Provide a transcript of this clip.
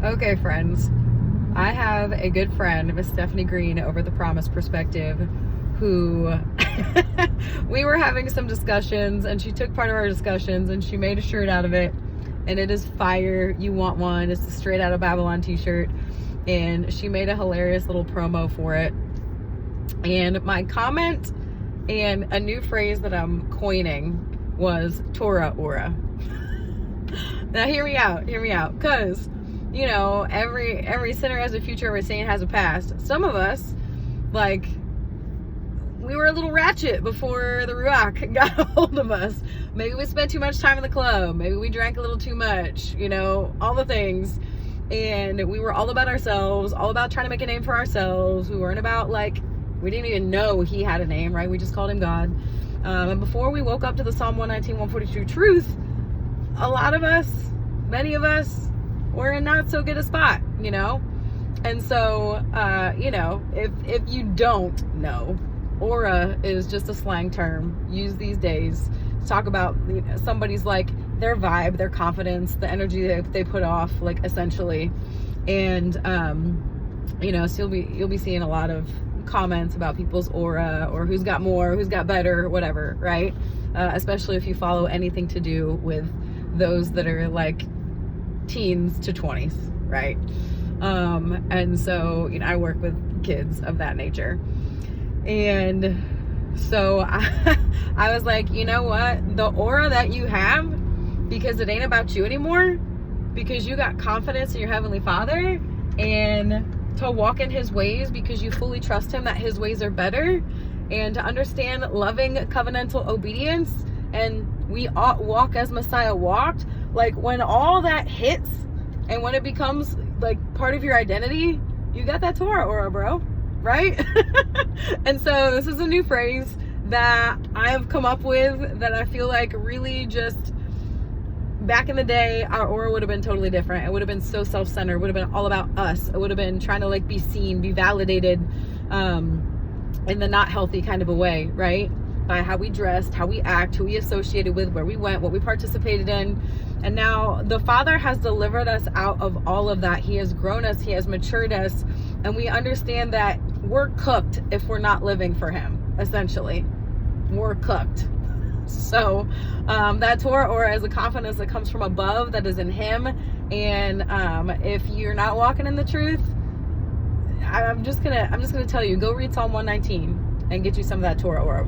Okay, friends, I have a good friend, Miss Stephanie Green, over the Promise Perspective, who we were having some discussions, and she took part of our discussions and she made a shirt out of it, and it is fire. You want one? It's a Straight Out of Babylon t-shirt, and she made a hilarious little promo for it. And my comment and a new phrase that I'm coining was Torah aura. Now hear me out, because you know, every sinner has a future, every saint has a past. Some of us, like, we were a little ratchet before the Ruach got a hold of us. Maybe we spent too much time in the club. Maybe we drank a little too much, you know, all the things. And we were all about ourselves, all about trying to make a name for ourselves. We weren't about, like, we didn't even know he had a name, right? We just called him God. And before we woke up to the Psalm 119, 142 truth, a lot of us, many of us, we're in not so good a spot, you know? And so, you know, if you don't know, aura is just a slang term used these days to talk about, you know, somebody's, like, their vibe, their confidence, the energy that they put off, like, essentially. And, you know, so you'll be seeing a lot of comments about people's aura, or who's got more, who's got better, whatever, right? Especially if you follow anything to do with those that are, like, teens to 20s, right? And so, you know, I work with kids of that nature. And so I was like, you know what? The aura that you have, because it ain't about you anymore, because you got confidence in your Heavenly Father, and to walk in His ways because you fully trust Him that His ways are better, and to understand loving covenantal obedience, and we ought walk as Messiah walked. Like, when all that hits and when it becomes, like, part of your identity, you got that Torah aura, bro, right? And so this is a new phrase that I have come up with that I feel like really just, back in the day, our aura would have been totally different. It would have been so self-centered. It would have been all about us. It would have been trying to, like, be seen, be validated, in the not healthy kind of a way, right? By how we dressed, how we act, who we associated with, where we went, what we participated in. And now the Father has delivered us out of all of that. He has grown us, He has matured us, and we understand that we're cooked if we're not living for Him, essentially. We're cooked. So that Torah aura is a confidence that comes from above, that is in Him. And if you're not walking in the truth, I'm just gonna tell you, go read Psalm 119 and get you some of that Torah aura.